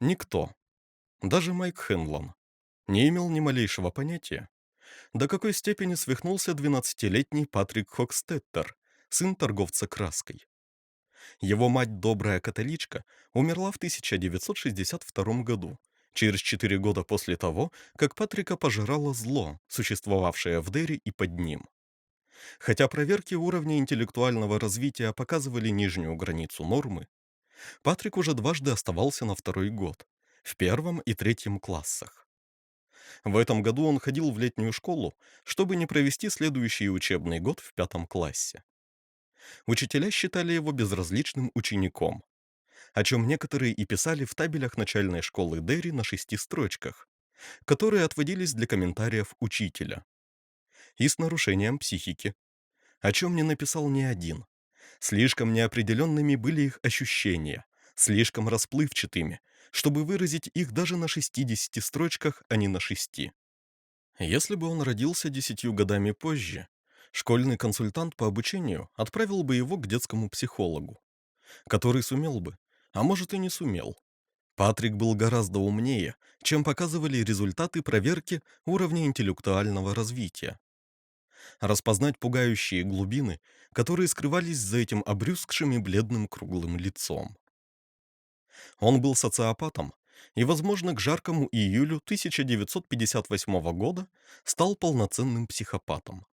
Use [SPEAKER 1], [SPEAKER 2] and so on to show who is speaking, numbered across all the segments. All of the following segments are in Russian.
[SPEAKER 1] Никто, даже Майк Хенлон, не имел ни малейшего понятия, до какой степени свихнулся 12-летний Патрик Хокстеттер, сын торговца краской. Его мать, добрая католичка, умерла в 1962 году, через 4 года после того, как Патрика пожирало зло, существовавшее в Дерри и под ним. Хотя проверки уровня интеллектуального развития показывали нижнюю границу нормы, Патрик уже дважды оставался на второй год, в первом и третьем классах. В этом году он ходил в летнюю школу, чтобы не провести следующий учебный год в пятом классе. Учителя считали его безразличным учеником, о чем некоторые и писали в табелях начальной школы Дерри на 6 строчках, которые отводились для комментариев учителя, и с нарушением психики, о чем не написал ни один. Слишком неопределенными были их ощущения, слишком расплывчатыми, чтобы выразить их даже на 60 строчках, а не на 6. Если бы он родился 10 годами позже, школьный консультант по обучению отправил бы его к детскому психологу, который сумел бы, а может и не сумел. Патрик был гораздо умнее, чем показывали результаты проверки уровня интеллектуального развития. Распознать пугающие глубины, которые скрывались за этим обрюзгшим и бледным круглым лицом. Он был социопатом и, возможно, к жаркому июлю 1958 года стал полноценным психопатом.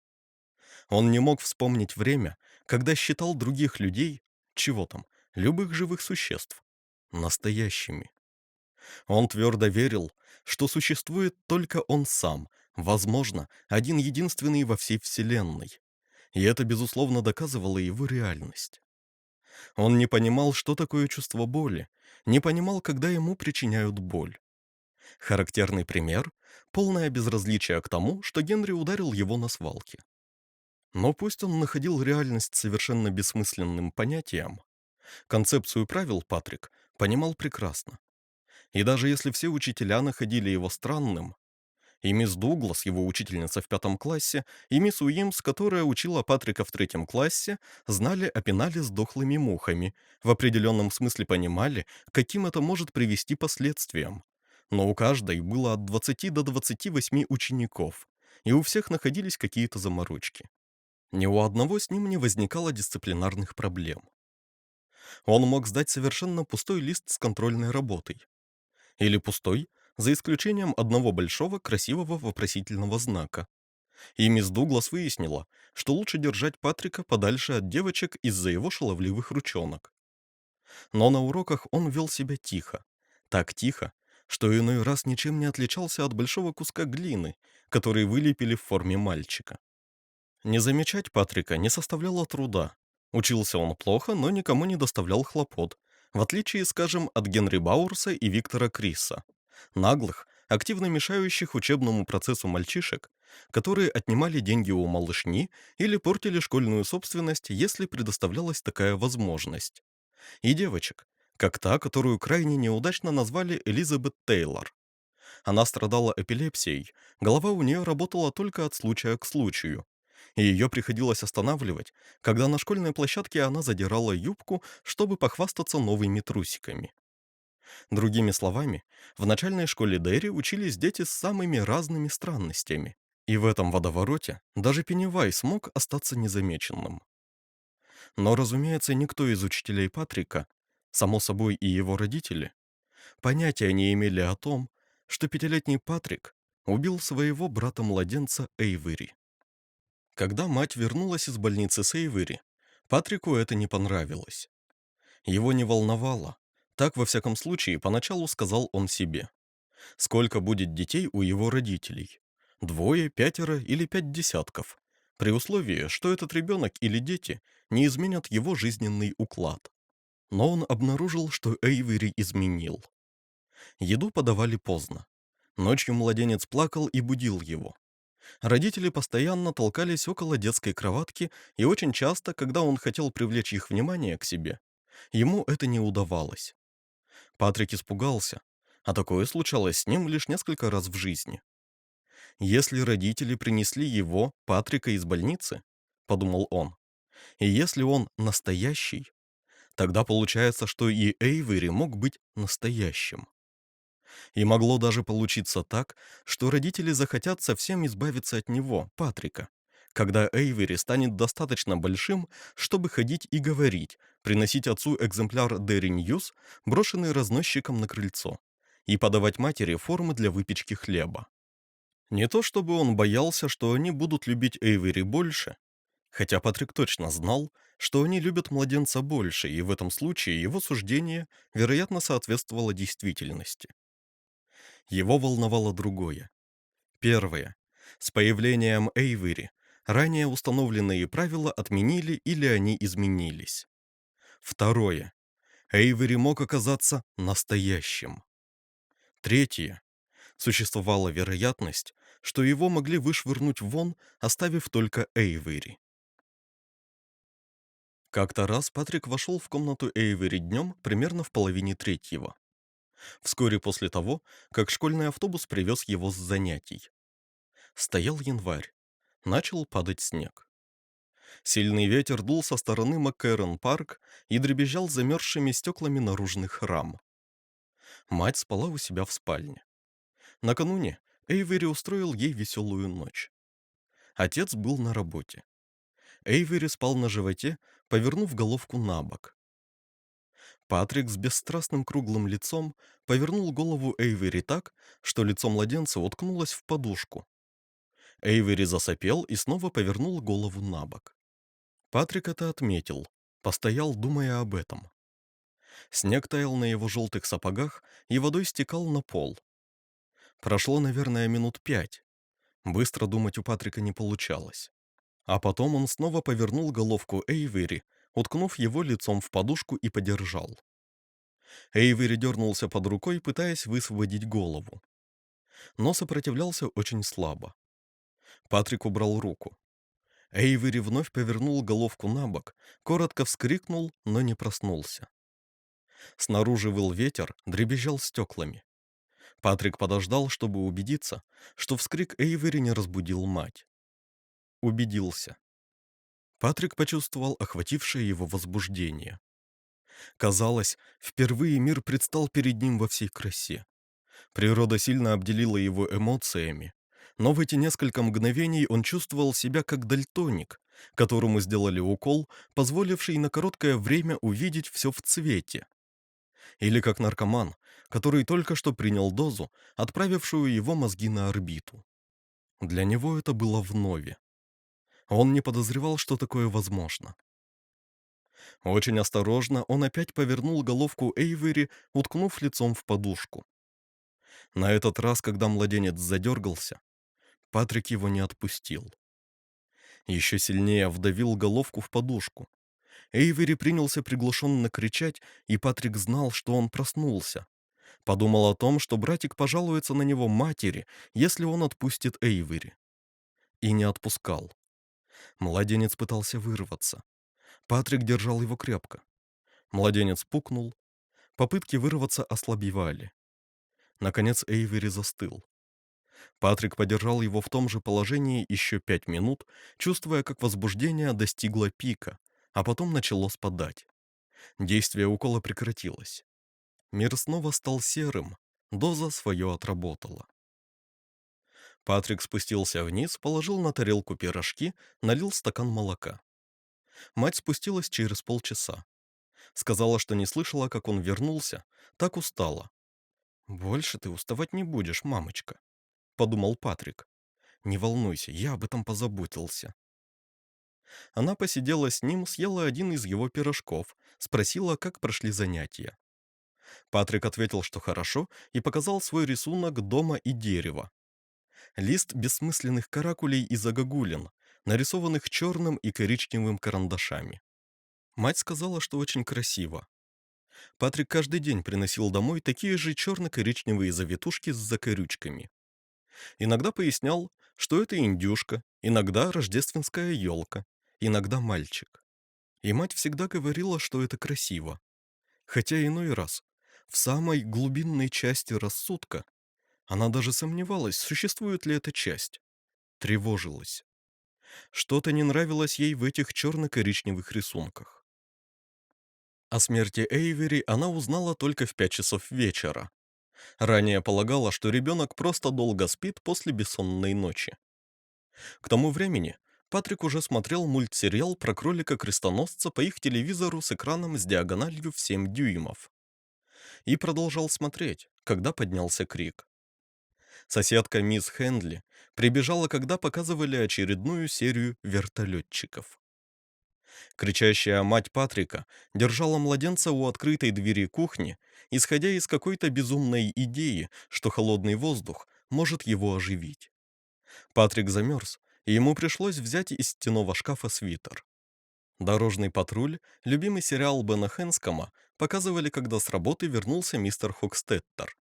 [SPEAKER 1] Он не мог вспомнить время, когда считал других людей, чего там, любых живых существ, настоящими. Он твердо верил, что существует только он сам, возможно, один единственный во всей Вселенной. И это, безусловно, доказывало его реальность. Он не понимал, что такое чувство боли, не понимал, когда ему причиняют боль. Характерный пример — полное безразличие к тому, что Генри ударил его на свалке. Но пусть он находил реальность совершенно бессмысленным понятием, концепцию правил Патрик понимал прекрасно. И даже если все учителя находили его странным, и мисс Дуглас, его учительница в 5 классе, и мисс Уимс, которая учила Патрика в 3 классе, знали о пенале с дохлыми мухами, в определенном смысле понимали, к каким это может привести последствиям. Но у каждой было от 20 до 28 учеников, и у всех находились какие-то заморочки. Ни у одного с ним не возникало дисциплинарных проблем. Он мог сдать совершенно пустой лист с контрольной работой. Или пустой, за исключением одного большого красивого вопросительного знака. И мисс Дуглас выяснила, что лучше держать Патрика подальше от девочек из-за его шаловливых ручонок. Но на уроках он вел себя тихо. Так тихо, что иной раз ничем не отличался от большого куска глины, который вылепили в форме мальчика. Не замечать Патрика не составляло труда. Учился он плохо, но никому не доставлял хлопот, в отличие, скажем, от Генри Бауэрса и Виктора Крисса, наглых, активно мешающих учебному процессу мальчишек, которые отнимали деньги у малышни или портили школьную собственность, если предоставлялась такая возможность. И девочек, как та, которую крайне неудачно назвали Элизабет Тейлор. Она страдала эпилепсией, голова у нее работала только от случая к случаю, и ее приходилось останавливать, когда на школьной площадке она задирала юбку, чтобы похвастаться новыми трусиками. Другими словами, в начальной школе Дерри учились дети с самыми разными странностями, и в этом водовороте даже Пеннивайз мог остаться незамеченным. Но, разумеется, никто из учителей Патрика, само собой и его родители, понятия не имели о том, что 5-летний Патрик убил своего брата-младенца Эйвери. Когда мать вернулась из больницы с Эйвери, Патрику это не понравилось. Его не волновало. Так, во всяком случае, поначалу сказал он себе. Сколько будет детей у его родителей? 2, 5 или 5 десятков? При условии, что этот ребенок или дети не изменят его жизненный уклад. Но он обнаружил, что Эйвери изменил. Еду подавали поздно. Ночью младенец плакал и будил его. Родители постоянно толкались около детской кроватки, и очень часто, когда он хотел привлечь их внимание к себе, ему это не удавалось. Патрик испугался, а такое случалось с ним лишь несколько раз в жизни. «Если родители принесли его, Патрика, из больницы, — подумал он, — и если он настоящий, тогда получается, что и Эйвери мог быть настоящим. И могло даже получиться так, что родители захотят совсем избавиться от него, Патрика, когда Эйвери станет достаточно большим, чтобы ходить и говорить, приносить отцу экземпляр Daily News, брошенный разносчиком на крыльцо, и подавать матери формы для выпечки хлеба. Не то чтобы он боялся, что они будут любить Эйвери больше, хотя Патрик точно знал, что они любят младенца больше, и в этом случае его суждение, вероятно, соответствовало действительности. Его волновало другое. Первое. С появлением Эйвери ранее установленные правила отменили или они изменились. Второе. Эйвери мог оказаться настоящим. Третье. Существовала вероятность, что его могли вышвырнуть вон, оставив только Эйвери. Как-то раз Патрик вошел в комнату Эйвери днем примерно в половине третьего, вскоре после того, как школьный автобус привез его с занятий. Стоял январь. Начал падать снег. Сильный ветер дул со стороны Маккэрон-парк и дребезжал замерзшими стеклами наружных рам. Мать спала у себя в спальне. Накануне Эйвери устроил ей веселую ночь. Отец был на работе. Эйвери спал на животе, повернув головку на бок. Патрик с бесстрастным круглым лицом повернул голову Эйвери так, что лицо младенца уткнулось в подушку. Эйвери засопел и снова повернул голову на бок. Патрик это отметил, постоял, думая об этом. Снег таял на его желтых сапогах и водой стекал на пол. Прошло, наверное, минут 5. Быстро думать у Патрика не получалось. А потом он снова повернул головку Эйвери, уткнув его лицом в подушку и подержал. Эйвери дернулся под рукой, пытаясь высвободить голову. Но сопротивлялся очень слабо. Патрик убрал руку. Эйвери вновь повернул головку на бок, коротко вскрикнул, но не проснулся. Снаружи выл ветер, дребезжал стеклами. Патрик подождал, чтобы убедиться, что вскрик Эйвери не разбудил мать. Убедился. Патрик почувствовал охватившее его возбуждение. Казалось, впервые мир предстал перед ним во всей красе. Природа сильно обделила его эмоциями, но в эти несколько мгновений он чувствовал себя как дальтоник, которому сделали укол, позволивший на короткое время увидеть все в цвете. Или как наркоман, который только что принял дозу, отправившую его мозги на орбиту. Для него это было вновь. Он не подозревал, что такое возможно. Очень осторожно он опять повернул головку Эйвери, уткнув лицом в подушку. На этот раз, когда младенец задергался, Патрик его не отпустил. Еще сильнее вдавил головку в подушку. Эйвери принялся приглушенно кричать, и Патрик знал, что он проснулся. Подумал о том, что братик пожалуется на него матери, если он отпустит Эйвери. И не отпускал. Младенец пытался вырваться. Патрик держал его крепко. Младенец пукнул. Попытки вырваться ослабевали. Наконец Эйвери застыл. Патрик подержал его в том же положении еще 5 минут, чувствуя, как возбуждение достигло пика, а потом начало спадать. Действие укола прекратилось. Мир снова стал серым, доза свое отработала. Патрик спустился вниз, положил на тарелку пирожки, налил стакан молока. Мать спустилась через полчаса. Сказала, что не слышала, как он вернулся, так устала. «Больше ты уставать не будешь, мамочка», — подумал Патрик. «Не волнуйся, я об этом позаботился». Она посидела с ним, съела один из его пирожков, спросила, как прошли занятия. Патрик ответил, что хорошо, и показал свой рисунок дома и дерева. Лист бессмысленных каракулей и загогулин, нарисованных черным и коричневым карандашами. Мать сказала, что очень красиво. Патрик каждый день приносил домой такие же черно-коричневые завитушки с закорючками. Иногда пояснял, что это индюшка, иногда рождественская елка, иногда мальчик. И мать всегда говорила, что это красиво. Хотя иной раз, в самой глубинной части рассудка, она даже сомневалась, существует ли эта часть. Тревожилась. Что-то не нравилось ей в этих черно-коричневых рисунках. О смерти Эйвери она узнала только в 5 часов вечера. Ранее полагала, что ребенок просто долго спит после бессонной ночи. К тому времени Патрик уже смотрел мультсериал про кролика-крестоносца по их телевизору с экраном с диагональю в 7 дюймов. И продолжал смотреть, когда поднялся крик. Соседка мисс Хендли прибежала, когда показывали очередную серию вертолетчиков. Кричащая мать Патрика держала младенца у открытой двери кухни, исходя из какой-то безумной идеи, что холодный воздух может его оживить. Патрик замерз, и ему пришлось взять из стенного шкафа свитер. «Дорожный патруль», любимый сериал Бена Хэнскома, показывали, когда с работы вернулся мистер Хокстеттер.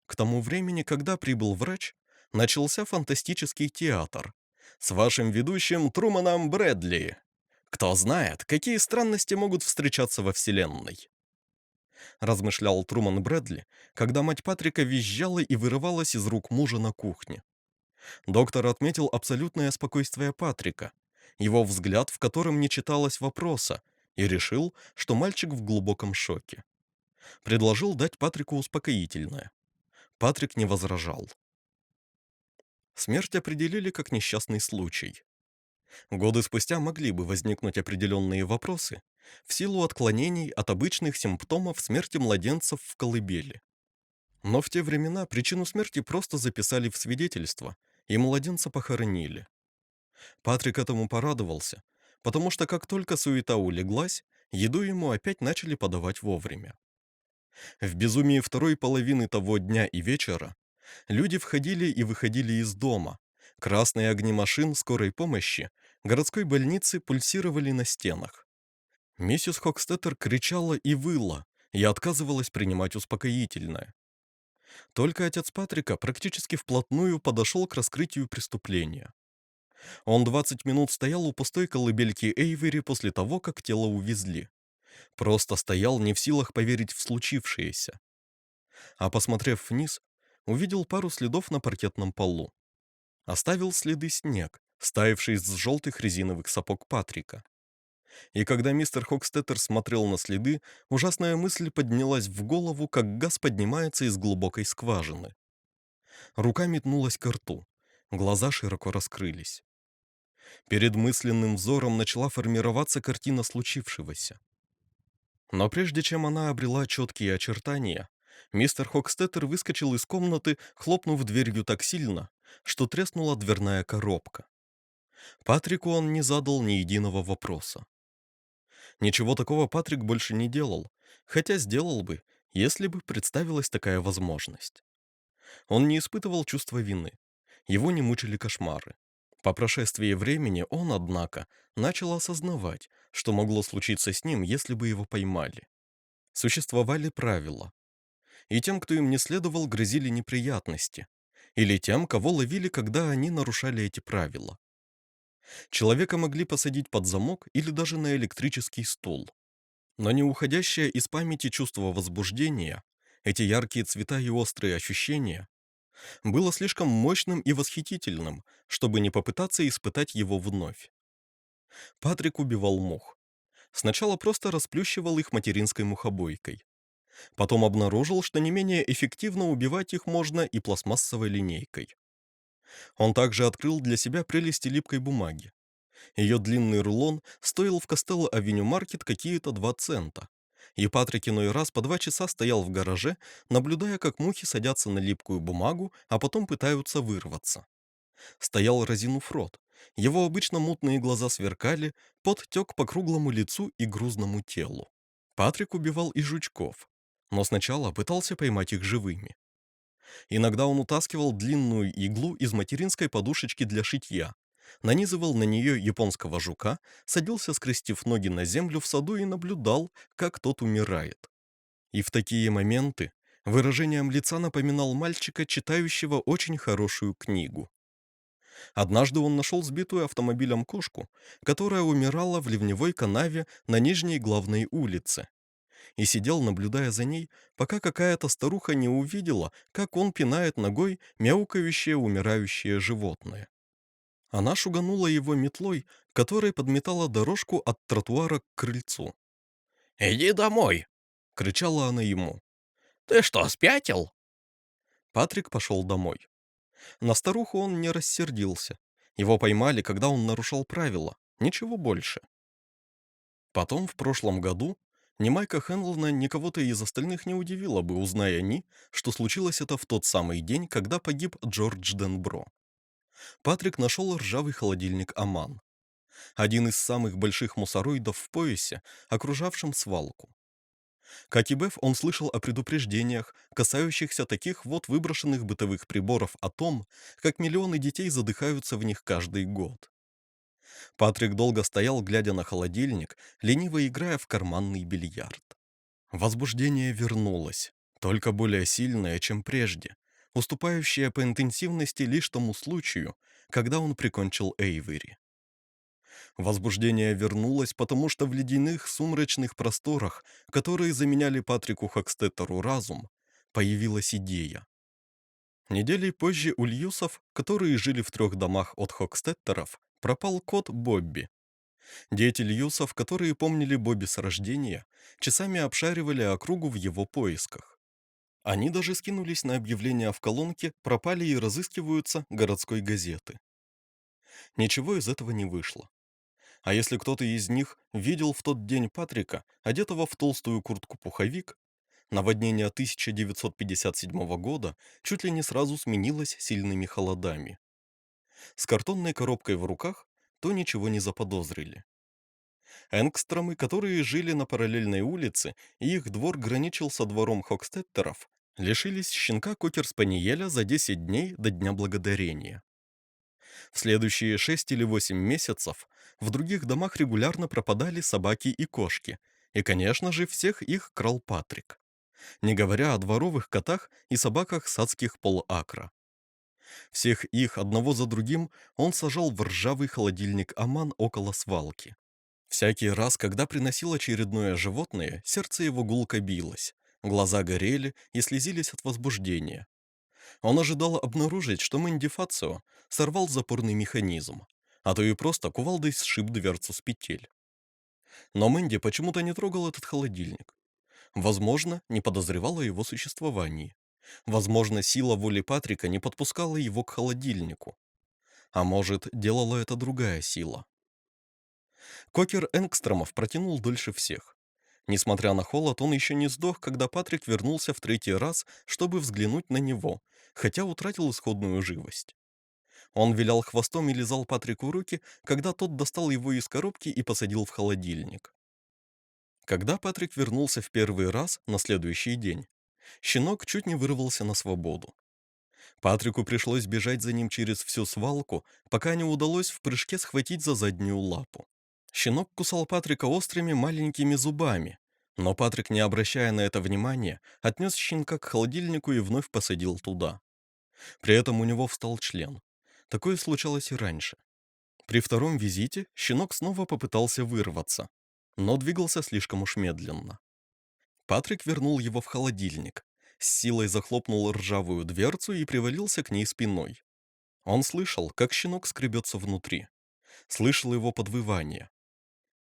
[SPEAKER 1] К тому времени, когда прибыл врач, начался фантастический театр с вашим ведущим Труманом Брэдли. Кто знает, какие странности могут встречаться во Вселенной, размышлял Труман Брэдли, когда мать Патрика визжала и вырывалась из рук мужа на кухне. Доктор отметил абсолютное спокойствие Патрика, его взгляд, в котором не читалось вопроса, и решил, что мальчик в глубоком шоке. Предложил дать Патрику успокоительное. Патрик не возражал. Смерть определили как несчастный случай. Годы спустя могли бы возникнуть определенные вопросы в силу отклонений от обычных симптомов смерти младенцев в колыбели. Но в те времена причину смерти просто записали в свидетельство, и младенца похоронили. Патрик этому порадовался, потому что как только суета улеглась, еду ему опять начали подавать вовремя. В безумии второй половины того дня и вечера люди входили и выходили из дома. Красные огни машин скорой помощи городской больницы пульсировали на стенах. Миссис Хокстеттер кричала и выла, и отказывалась принимать успокоительное. Только отец Патрика практически вплотную подошел к раскрытию преступления. Он 20 минут стоял у пустой колыбельки Эйвери после того, как тело увезли. Просто стоял, не в силах поверить в случившееся. А посмотрев вниз, увидел пару следов на паркетном полу. Оставил следы снег, стаявший с желтых резиновых сапог Патрика. И когда мистер Хокстеттер смотрел на следы, ужасная мысль поднялась в голову, как газ поднимается из глубокой скважины. Рука метнулась к рту, глаза широко раскрылись. Перед мысленным взором начала формироваться картина случившегося. Но прежде чем она обрела четкие очертания, мистер Хокстеттер выскочил из комнаты, хлопнув дверью так сильно, что треснула дверная коробка. Патрику он не задал ни единого вопроса. Ничего такого Патрик больше не делал, хотя сделал бы, если бы представилась такая возможность. Он не испытывал чувства вины, его не мучили кошмары. По прошествии времени он, однако, начал осознавать, что могло случиться с ним, если бы его поймали. Существовали правила, и тем, кто им не следовал, грозили неприятности, или тем, кого ловили, когда они нарушали эти правила. Человека могли посадить под замок или даже на электрический стул. Но не уходящее из памяти чувство возбуждения, эти яркие цвета и острые ощущения, было слишком мощным и восхитительным, чтобы не попытаться испытать его вновь. Патрик убивал мух. Сначала просто расплющивал их материнской мухобойкой. Потом обнаружил, что не менее эффективно убивать их можно и пластмассовой линейкой. Он также открыл для себя прелести липкой бумаги. Ее длинный рулон стоил в Костелло-авеню Маркет какие-то 2 цента. И Патрик иной раз по 2 часа стоял в гараже, наблюдая, как мухи садятся на липкую бумагу, а потом пытаются вырваться. Стоял разинув рот. Его обычно мутные глаза сверкали, пот тек по круглому лицу и грузному телу. Патрик убивал и жучков, но сначала пытался поймать их живыми. Иногда он утаскивал длинную иглу из материнской подушечки для шитья, нанизывал на нее японского жука, садился, скрестив ноги на землю в саду и наблюдал, как тот умирает. И в такие моменты выражением лица напоминал мальчика, читающего очень хорошую книгу. Однажды он нашел сбитую автомобилем кошку, которая умирала в ливневой канаве на Нижней главной улице, и сидел, наблюдая за ней, пока какая-то старуха не увидела, как он пинает ногой мяукающее умирающее животное. Она шуганула его метлой, которая подметала дорожку от тротуара к крыльцу. «Иди домой!» — кричала она ему. «Ты что, спятил?» Патрик пошел домой. На старуху он не рассердился. Его поймали, когда он нарушал правила. Ничего больше. Потом, в прошлом году, ни Майка Хенлона, ни кого-то из остальных не удивило бы, узная они, что случилось это в тот самый день, когда погиб Джордж Денбро. Патрик нашел ржавый холодильник Аман. Один из самых больших мусороидов в поясе, окружавшем свалку. Как и Беф, он слышал о предупреждениях, касающихся таких вот выброшенных бытовых приборов о том, как миллионы детей задыхаются в них каждый год. Патрик долго стоял, глядя на холодильник, лениво играя в карманный бильярд. Возбуждение вернулось, только более сильное, чем прежде, уступающее по интенсивности лишь тому случаю, когда он прикончил Эйвери. Возбуждение вернулось, потому что в ледяных сумрачных просторах, которые заменяли Патрику Хокстеттеру разум, появилась идея. Недели позже у Льюсов, которые жили в 3 домах от Хокстеттеров, пропал кот Бобби. Дети Льюсов, которые помнили Бобби с рождения, часами обшаривали округу в его поисках. Они даже скинулись на объявления в колонке «Пропали и разыскиваются» городской газеты. Ничего из этого не вышло. А если кто-то из них видел в тот день Патрика, одетого в толстую куртку-пуховик, наводнение 1957 года чуть ли не сразу сменилось сильными холодами. С картонной коробкой в руках, то ничего не заподозрили. Энгстромы, которые жили на параллельной улице, и их двор граничил со двором Хокстеттеров, лишились щенка кокер-спаниеля за 10 дней до Дня Благодарения. В следующие 6 или 8 месяцев в других домах регулярно пропадали собаки и кошки, и, конечно же, всех их крал Патрик, не говоря о дворовых котах и собаках с адских полакра. Всех их одного за другим он сажал в ржавый холодильник Аман около свалки. Всякий раз, когда приносил очередное животное, сердце его гулко билось, глаза горели и слезились от возбуждения. Он ожидал обнаружить, что Мэнди Фацио сорвал запорный механизм, а то и просто кувалдой сшиб дверцу с петель. Но Мэнди почему-то не трогал этот холодильник. Возможно, не подозревала о его существовании. Возможно, сила воли Патрика не подпускала его к холодильнику. А может, делала это другая сила. Кокер Энгстромов протянул дольше всех. Несмотря на холод, он еще не сдох, когда Патрик вернулся в 3-й раз, чтобы взглянуть на него, хотя утратил исходную живость. Он вилял хвостом и лизал Патрику руки, когда тот достал его из коробки и посадил в холодильник. Когда Патрик вернулся в 1-й раз на следующий день, щенок чуть не вырвался на свободу. Патрику пришлось бежать за ним через всю свалку, пока не удалось в прыжке схватить за заднюю лапу. Щенок кусал Патрика острыми маленькими зубами, но Патрик, не обращая на это внимания, отнес щенка к холодильнику и вновь посадил туда. При этом у него встал член. Такое случалось и раньше. При 2-м визите щенок снова попытался вырваться, но двигался слишком уж медленно. Патрик вернул его в холодильник, с силой захлопнул ржавую дверцу и привалился к ней спиной. Он слышал, как щенок скребется внутри. Слышал его подвывание.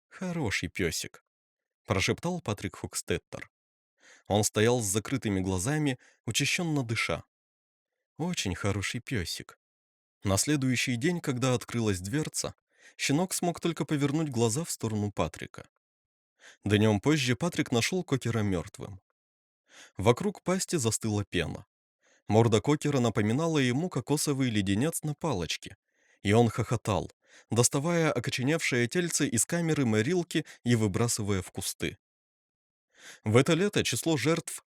[SPEAKER 1] «Хороший песик», — прошептал Патрик Хокстеттер. Он стоял с закрытыми глазами, учащенно дыша. «Очень хороший песик». На следующий день, когда открылась дверца, щенок смог только повернуть глаза в сторону Патрика. Днем позже Патрик нашел Кокера мертвым. Вокруг пасти застыла пена. Морда Кокера напоминала ему кокосовый леденец на палочке, и он хохотал, доставая окоченевшее тельце из камеры морилки и выбрасывая в кусты. В это лето число жертв,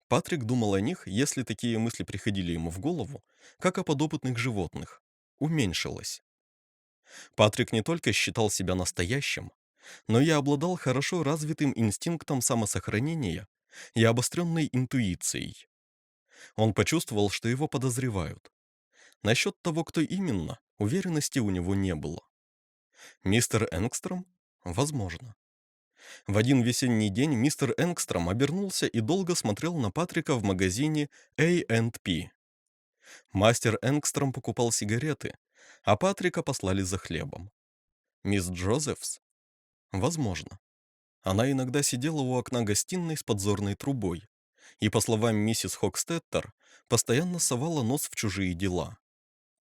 [SPEAKER 1] Патрик думал о них, если такие мысли приходили ему в голову, как о подопытных животных, уменьшилось. Патрик не только считал себя настоящим, но и обладал хорошо развитым инстинктом самосохранения и обостренной интуицией. Он почувствовал, что его подозревают. Насчет того, кто именно, уверенности у него не было. Мистер Энгстром? Возможно. В один весенний день мистер Энгстром обернулся и долго смотрел на Патрика в магазине A&P. Мастер Энгстром покупал сигареты, а Патрика послали за хлебом. Мисс Джозефс? Возможно. Она иногда сидела у окна гостиной с подзорной трубой, и, по словам миссис Хокстеттер, постоянно совала нос в чужие дела.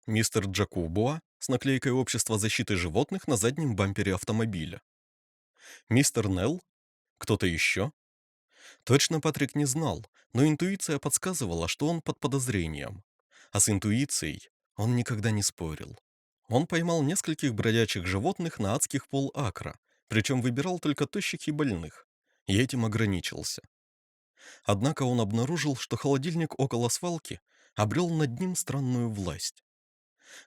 [SPEAKER 1] Мистер Джакубуа с наклейкой Общества защиты животных на заднем бампере автомобиля. Мистер Нелл? Кто-то еще? Точно Патрик не знал, но интуиция подсказывала, что он под подозрением. А с интуицией он никогда не спорил. Он поймал нескольких бродячих животных на адских полакра, причем выбирал только тощих и больных, и этим ограничился. Однако он обнаружил, что холодильник около свалки обрел над ним странную власть.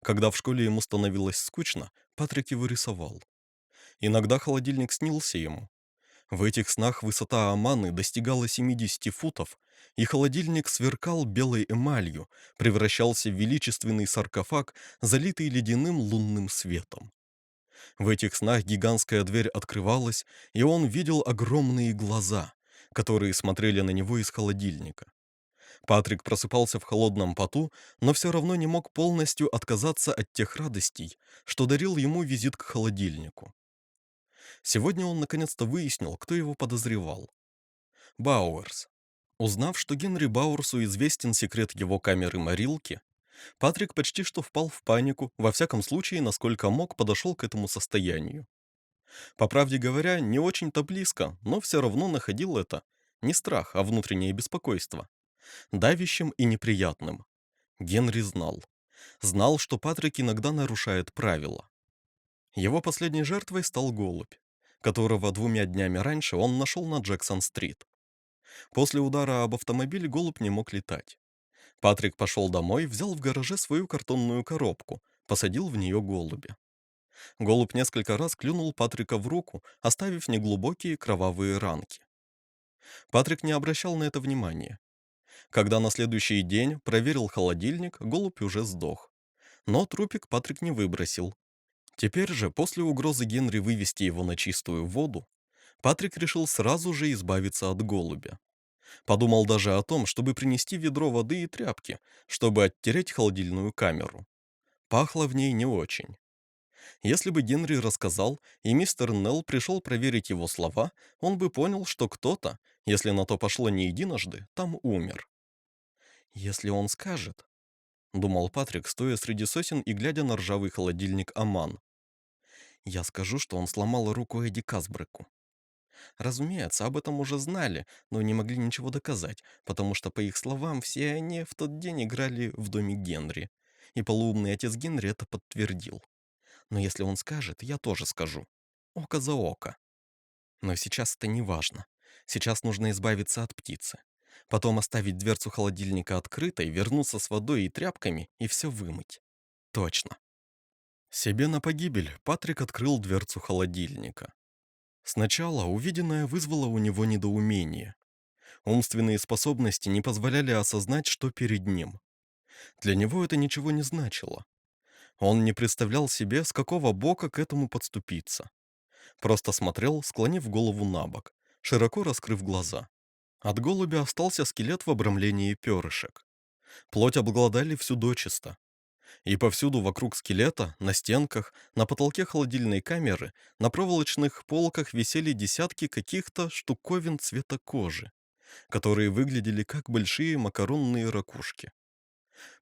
[SPEAKER 1] Когда в школе ему становилось скучно, Патрик его рисовал. Иногда холодильник снился ему. В этих снах высота Аманы достигала 70 футов, и холодильник сверкал белой эмалью, превращался в величественный саркофаг, залитый ледяным лунным светом. В этих снах гигантская дверь открывалась, и он видел огромные глаза, которые смотрели на него из холодильника. Патрик просыпался в холодном поту, но все равно не мог полностью отказаться от тех радостей, что дарил ему визит к холодильнику. Сегодня он наконец-то выяснил, кто его подозревал. Бауэрс. Узнав, что Генри Бауэрсу известен секрет его камеры-морилки, Патрик почти что впал в панику, во всяком случае, насколько мог, подошел к этому состоянию. По правде говоря, не очень-то близко, но все равно находил это не страх, а внутреннее беспокойство, давящим и неприятным. Генри знал. Знал, что Патрик иногда нарушает правила. Его последней жертвой стал голубь, которого 2 днями раньше он нашел на Джексон-стрит. После удара об автомобиль голубь не мог летать. Патрик пошел домой, взял в гараже свою картонную коробку, посадил в нее голубя. Голубь несколько раз клюнул Патрика в руку, оставив неглубокие кровавые ранки. Патрик не обращал на это внимания. Когда на следующий день проверил холодильник, голубь уже сдох. Но трупик Патрик не выбросил. Теперь же, после угрозы Генри вывести его на чистую воду, Патрик решил сразу же избавиться от голубя. Подумал даже о том, чтобы принести ведро воды и тряпки, чтобы оттереть холодильную камеру. Пахло в ней не очень. Если бы Генри рассказал, и мистер Нелл пришел проверить его слова, он бы понял, что кто-то, если на то пошло не единожды, там умер. «Если он скажет», — думал Патрик, стоя среди сосен и глядя на ржавый холодильник Аман. «Я скажу, что он сломал руку Эдди Касбреку». Разумеется, об этом уже знали, но не могли ничего доказать, потому что, по их словам, все они в тот день играли в доме Генри. И полуумный отец Генри это подтвердил. Но если он скажет, я тоже скажу. Око за око. Но сейчас это не важно. Сейчас нужно избавиться от птицы. Потом оставить дверцу холодильника открытой, вернуться с водой и тряпками и все вымыть. Точно. Себе на погибель Патрик открыл дверцу холодильника. Сначала увиденное вызвало у него недоумение. Умственные способности не позволяли осознать, что перед ним. Для него это ничего не значило. Он не представлял себе, с какого бока к этому подступиться. Просто смотрел, склонив голову на бок, широко раскрыв глаза. От голубя остался скелет в обрамлении перышек. Плоть обглодали всю дочисто. И повсюду вокруг скелета, на стенках, на потолке холодильной камеры, на проволочных полках висели десятки каких-то штуковин цвета кожи, которые выглядели как большие макаронные ракушки.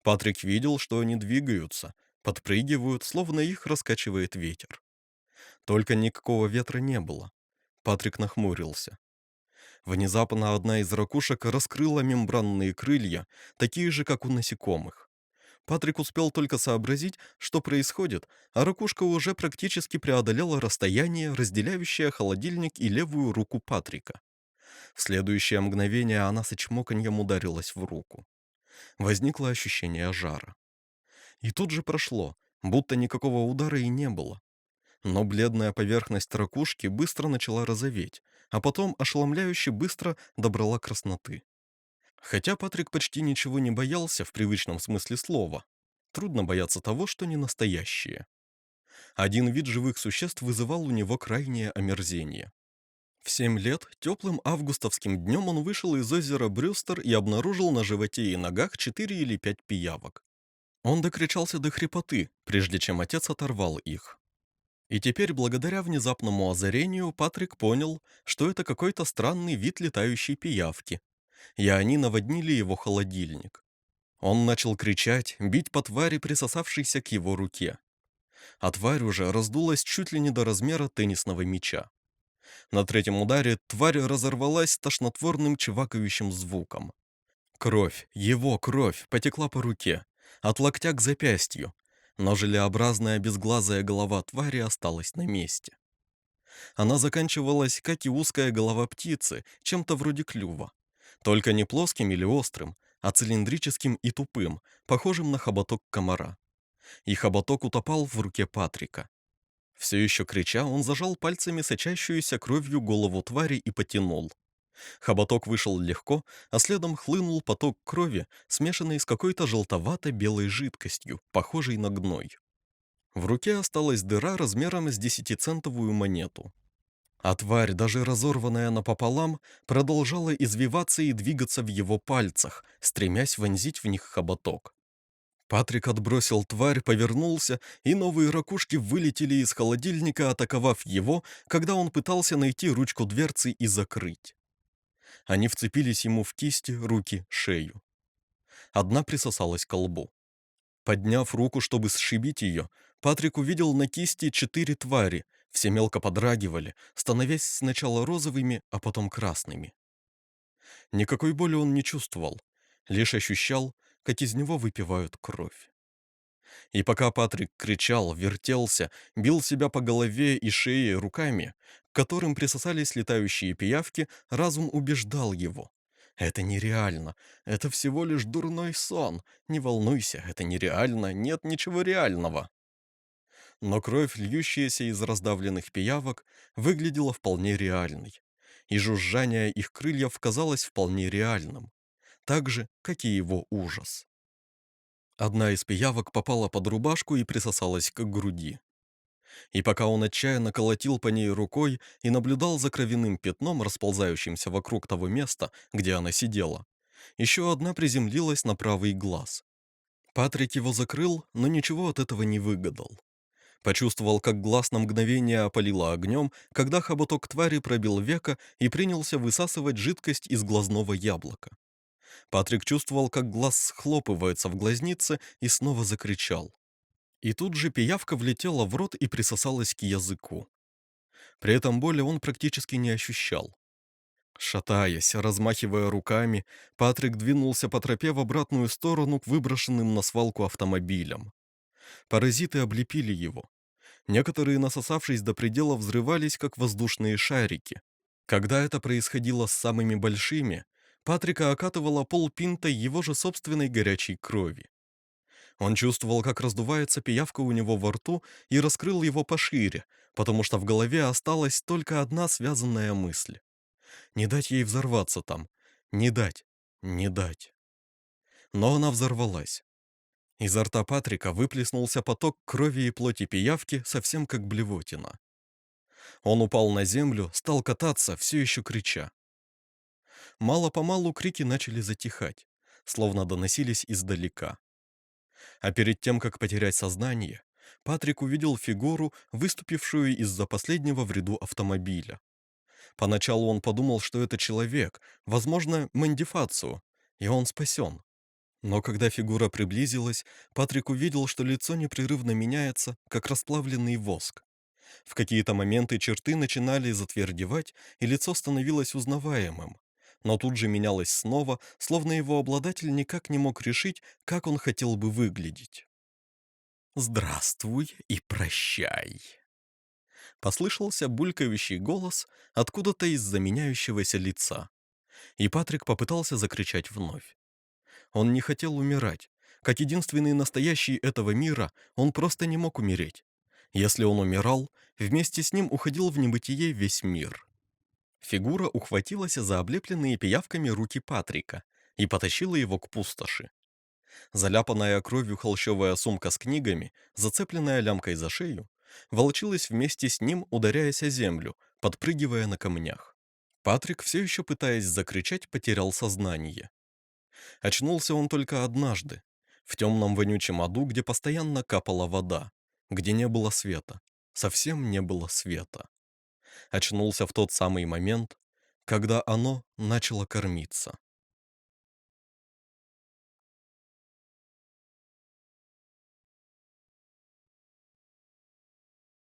[SPEAKER 1] Патрик видел, что они двигаются, подпрыгивают, словно их раскачивает ветер. Только никакого ветра не было. Патрик нахмурился. Внезапно одна из ракушек раскрыла мембранные крылья, такие же, как у насекомых. Патрик успел только сообразить, что происходит, а ракушка уже практически преодолела расстояние, разделяющее холодильник и левую руку Патрика. В следующее мгновение она с чмоканьем ударилась в руку. Возникло ощущение жара. И тут же прошло, будто никакого удара и не было. Но бледная поверхность ракушки быстро начала розоветь, а потом ошеломляюще быстро добрала красноты. Хотя Патрик почти ничего не боялся в привычном смысле слова, трудно бояться того, что не настоящее. Один вид живых существ вызывал у него крайнее омерзение. В 7 лет, теплым августовским днем он вышел из озера Брюстер и обнаружил на животе и ногах 4 или 5 пиявок. Он докричался до хрипоты, прежде чем отец оторвал их. И теперь, благодаря внезапному озарению, Патрик понял, что это какой-то странный вид летающей пиявки. и они наводнили его холодильник. Он начал кричать, бить по твари, присосавшейся к его руке. А тварь уже раздулась чуть ли не до размера теннисного мяча. На третьем ударе тварь разорвалась с тошнотворным чвакающим звуком. Кровь, его кровь, потекла по руке, от локтя к запястью, но желеобразная безглазая голова твари осталась на месте. Она заканчивалась, как и узкая голова птицы, чем-то вроде клюва. Только не плоским или острым, а цилиндрическим и тупым, похожим на хоботок комара. И хоботок утопал в руке Патрика. Все еще крича, он зажал пальцами сочащуюся кровью голову твари и потянул. Хоботок вышел легко, а следом хлынул поток крови, смешанный с какой-то желтовато-белой жидкостью, похожей на гной. В руке осталась дыра размером с 10-центовую монету. А тварь, даже разорванная напополам, продолжала извиваться и двигаться в его пальцах, стремясь вонзить в них хоботок. Патрик отбросил тварь, повернулся, и новые ракушки вылетели из холодильника, атаковав его, когда он пытался найти ручку дверцы и закрыть. Они вцепились ему в кисти, руки, шею. Одна присосалась к лбу. Подняв руку, чтобы сшибить ее, Патрик увидел на кисти 4 твари, все мелко подрагивали, становясь сначала розовыми, а потом красными. Никакой боли он не чувствовал, лишь ощущал, как из него выпивают кровь. И пока Патрик кричал, вертелся, бил себя по голове и шее руками, к которым присосались летающие пиявки, разум убеждал его. Это нереально, это всего лишь дурной сон, не волнуйся, это нереально, нет ничего реального. Но кровь, льющаяся из раздавленных пиявок, выглядела вполне реальной, и жужжание их крыльев казалось вполне реальным, так же, как и его ужас. Одна из пиявок попала под рубашку и присосалась к груди. И пока он отчаянно колотил по ней рукой и наблюдал за кровяным пятном, расползающимся вокруг того места, где она сидела, еще одна приземлилась на правый глаз. Патрик его закрыл, но ничего от этого не выгадал. Почувствовал, как глаз на мгновение опалило огнем, когда хоботок твари пробил веко и принялся высасывать жидкость из глазного яблока. Патрик чувствовал, как глаз схлопывается в глазнице, и снова закричал. И тут же пиявка влетела в рот и присосалась к языку. При этом боли он практически не ощущал. Шатаясь, размахивая руками, Патрик двинулся по тропе в обратную сторону к выброшенным на свалку автомобилям. Паразиты облепили его. Некоторые, насосавшись до предела, взрывались, как воздушные шарики. Когда это происходило с самыми большими, Патрика окатывала полпинта его же собственной горячей крови. Он чувствовал, как раздувается пиявка у него во рту, и раскрыл его пошире, потому что в голове осталась только одна связанная мысль. Не дать ей взорваться там. Не дать. Не дать. Но она взорвалась. Изо рта Патрика выплеснулся поток крови и плоти пиявки, совсем как блевотина. Он упал на землю, стал кататься, все еще крича. Мало-помалу крики начали затихать, словно доносились издалека. А перед тем, как потерять сознание, Патрик увидел фигуру, выступившую из-за последнего в ряду автомобиля. Поначалу он подумал, что это человек, возможно, Мэнди Фацио, и он спасен. Но когда фигура приблизилась, Патрик увидел, что лицо непрерывно меняется, как расплавленный воск. В какие-то моменты черты начинали затвердевать, и лицо становилось узнаваемым. Но тут же менялось снова, словно его обладатель никак не мог решить, как он хотел бы выглядеть. «Здравствуй и прощай!» Послышался булькающий голос откуда-то из-за меняющегося лица. И Патрик попытался закричать вновь. Он не хотел умирать. Как единственный настоящий этого мира, он просто не мог умереть. Если он умирал, вместе с ним уходил в небытие весь мир. Фигура ухватилась за облепленные пиявками руки Патрика и потащила его к пустоши. Заляпанная кровью холщовая сумка с книгами, зацепленная лямкой за шею, волочилась вместе с ним, ударяясь о землю, подпрыгивая на камнях. Патрик, все еще пытаясь закричать, потерял сознание. Очнулся он только однажды, в темном вонючем аду, где постоянно капала вода, где не было света, совсем не было света. Очнулся в тот самый момент, когда оно начало кормиться.